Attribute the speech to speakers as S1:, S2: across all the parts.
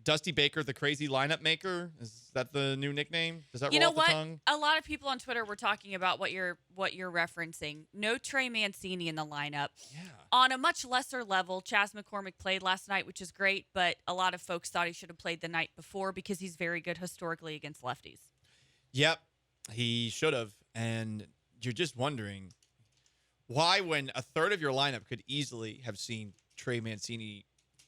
S1: Dusty Baker, the crazy lineup maker. Is that the new nickname? Does that
S2: You
S1: roll
S2: know
S1: off
S2: what?
S1: the tongue?
S2: A lot of people on Twitter were talking about what you're referencing. No Trey Mancini in the lineup.
S1: Yeah.
S2: On a much lesser level, Chas McCormick played last night, which is great, but a lot of folks thought he should have played the night before because he's very good historically against lefties.
S1: Yep, he should have. And you're just wondering why, when a third of your lineup could easily have seen Trey Mancini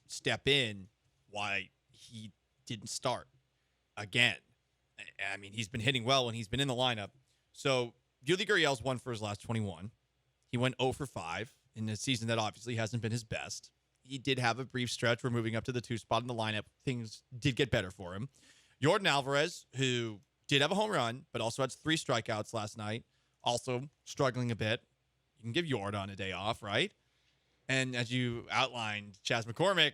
S1: step in, why he didn't start again. I mean, he's been hitting well when he's been in the lineup. So Yuli Gurriel's 1 for his last 21. He went 0 for 5 in a season that obviously hasn't been his best. He did have a brief stretch where moving up to the 2 spot in the lineup, things did get better for him. Yordan Alvarez, who did have a home run, but also had 3 strikeouts last night, also struggling a bit. You can give Yordan a day off, right? And as you outlined, Chas McCormick,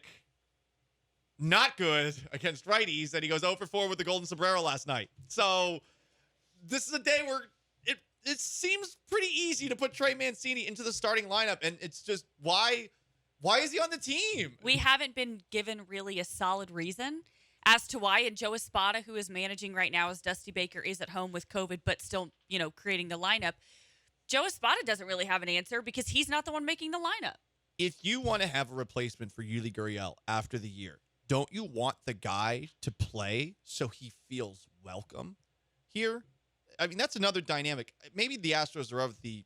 S1: not good against righties, and he goes 0 for 4 with the Golden Sombrero last night. So this is a day where it seems pretty easy to put Trey Mancini into the starting lineup, and it's just why is he on the team?
S2: We haven't been given really a solid reason as to why. And Joe Espada, who is managing right now as Dusty Baker is at home with COVID, but still, creating the lineup. Joe Espada doesn't really have an answer because he's not the one making the lineup.
S1: If you want to have a replacement for Yuli Gurriel after the year, don't you want the guy to play so he feels welcome here? I mean, that's another dynamic. Maybe the Astros are of the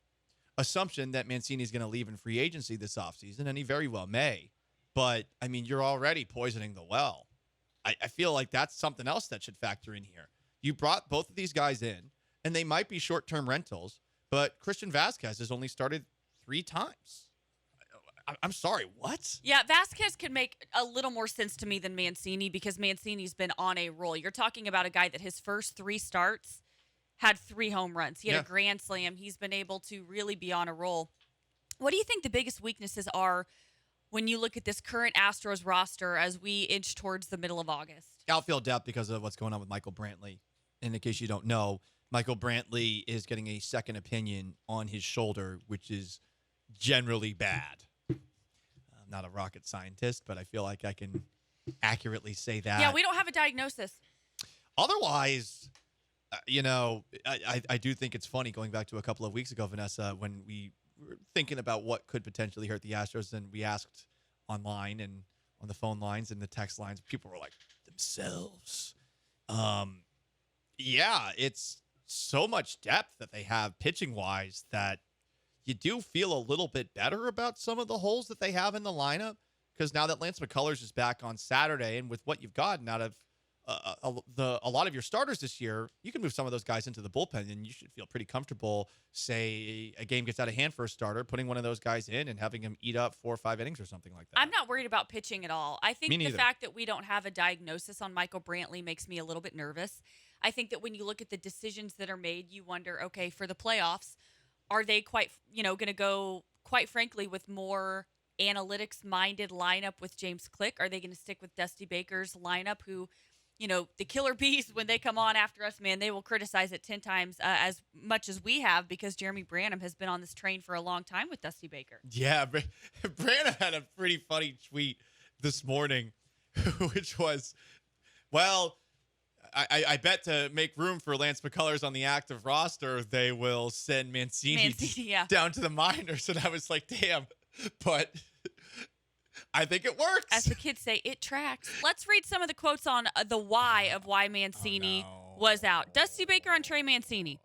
S1: assumption that Mancini is going to leave in free agency this offseason, and he very well may. But, I mean, you're already poisoning the well. I feel like that's something else that should factor in here. You brought both of these guys in, and they might be short-term rentals, but Christian Vasquez has only started 3 times. I'm sorry, what?
S2: Yeah, Vasquez could make a little more sense to me than Mancini because Mancini's been on a roll. You're talking about a guy that his first 3 starts had 3 home runs. He had a grand slam. He's been able to really be on a roll. What do you think the biggest weaknesses are when you look at this current Astros roster as we inch towards the middle of August?
S1: Outfield depth because of what's going on with Michael Brantley. And in case you don't know, Michael Brantley is getting a second opinion on his shoulder, which is generally bad. I'm not a rocket scientist, but I feel like I can accurately say that.
S2: Yeah, we don't have a diagnosis.
S1: Otherwise, I do think it's funny going back to a couple of weeks ago, Vanessa, when we were thinking about what could potentially hurt the Astros, and we asked online and on the phone lines and the text lines, people were like, themselves. Yeah, it's so much depth that they have pitching-wise that you do feel a little bit better about some of the holes that they have in the lineup, because now that Lance McCullers is back on Saturday, and with what you've gotten out of a lot of your starters this year, you can move some of those guys into the bullpen, and you should feel pretty comfortable, say a game gets out of hand for a starter, putting one of those guys in and having him eat up 4 or 5 innings or something like that.
S2: I'm not worried about pitching at all. I think the fact that we don't have a diagnosis on Michael Brantley makes me a little bit nervous. I think that when you look at the decisions that are made, you wonder, okay, for the playoffs, are they going to go, quite frankly, with more analytics-minded lineup with James Click? Are they going to stick with Dusty Baker's lineup, who, the killer bees, when they come on after us, man, they will criticize it 10 times as much as we have, because Jeremy Branham has been on this train for a long time with Dusty Baker.
S1: Yeah, Branham had a pretty funny tweet this morning, which was, well, I bet to make room for Lance McCullers on the active roster, they will send Mancini down to the minors. And I was like, damn, but I think it works.
S2: As the kids say, it tracks. Let's read some of the quotes on the why of why Mancini was out. Dusty Baker on Trey Mancini.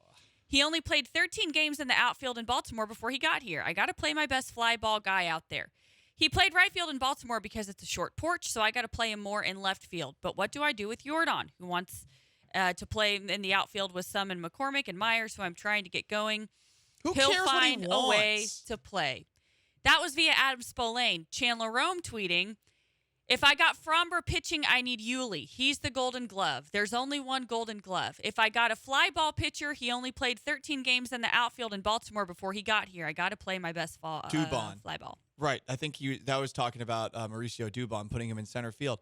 S2: He only played 13 games in the outfield in Baltimore before he got here. I got to play my best fly ball guy out there. He played right field in Baltimore because it's a short porch, so I got to play him more in left field. But what do I do with Yordan, who wants to play in the outfield with some and McCormick and Myers, who I'm trying to get going? He'll find a way to play. That was via Adam Spolane. Chandler Rome tweeting, if I got Fromber pitching, I need Yuli. He's the Golden Glove. There's only one Golden Glove. If I got a fly ball pitcher, he only played 13 games in the outfield in Baltimore before he got here. I got to play my best fly ball.
S1: Right. I think that was talking about Mauricio Dubon, putting him in center field.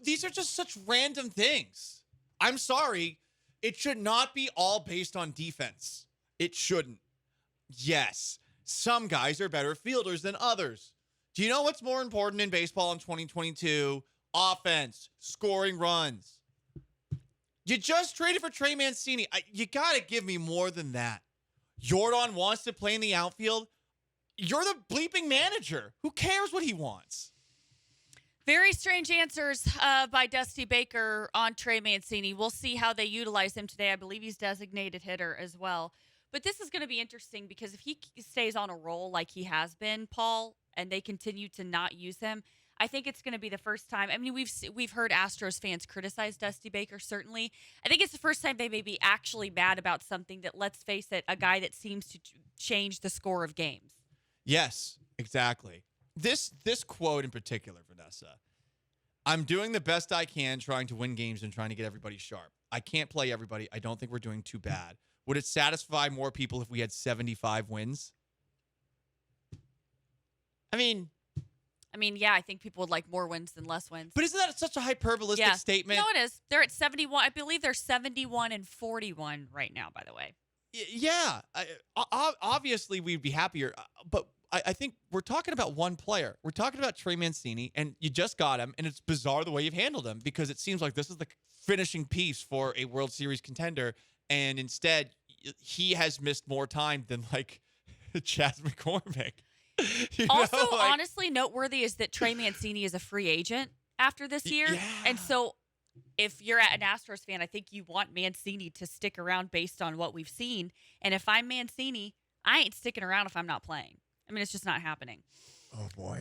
S1: These are just such random things. I'm sorry. It should not be all based on defense. It shouldn't. Yes, some guys are better fielders than others. Do you know what's more important in baseball in 2022? offense, scoring runs. You just traded for Trey Mancini. You got to give me more than that. Jordan wants to play in the outfield. You're the bleeping manager. Who cares what he wants?
S2: Very strange answers by Dusty Baker on Trey Mancini. We'll see how they utilize him today. I believe he's designated hitter as well. But this is going to be interesting because if he stays on a roll like he has been, Paul, and they continue to not use him, I think it's going to be the first time. I mean, we've heard Astros fans criticize Dusty Baker, certainly. I think it's the first time they may be actually mad about something that, let's face it, a guy that seems to change the score of games.
S1: Yes, exactly. This quote in particular, Vanessa, I'm doing the best I can trying to win games and trying to get everybody sharp. I can't play everybody. I don't think we're doing too bad. Would it satisfy more people if we had 75 wins? I mean,
S2: yeah, I think people would like more wins than less wins.
S1: But isn't that such a hyperbolistic statement?
S2: No, it is. They're at 71. I believe they're 71-41 right now, by the way.
S1: Yeah. Obviously, we'd be happier. But I think we're talking about one player. We're talking about Trey Mancini, and you just got him, and it's bizarre the way you've handled him because it seems like this is the finishing piece for a World Series contender, and instead, he has missed more time than, like, Chas McCormick.
S2: Honestly, noteworthy is that Trey Mancini is a free agent after this year.
S1: Yeah.
S2: And so if you're an Astros fan, I think you want Mancini to stick around based on what we've seen. And if I'm Mancini, I ain't sticking around if I'm not playing. I mean, it's just not happening.
S1: Oh, boy.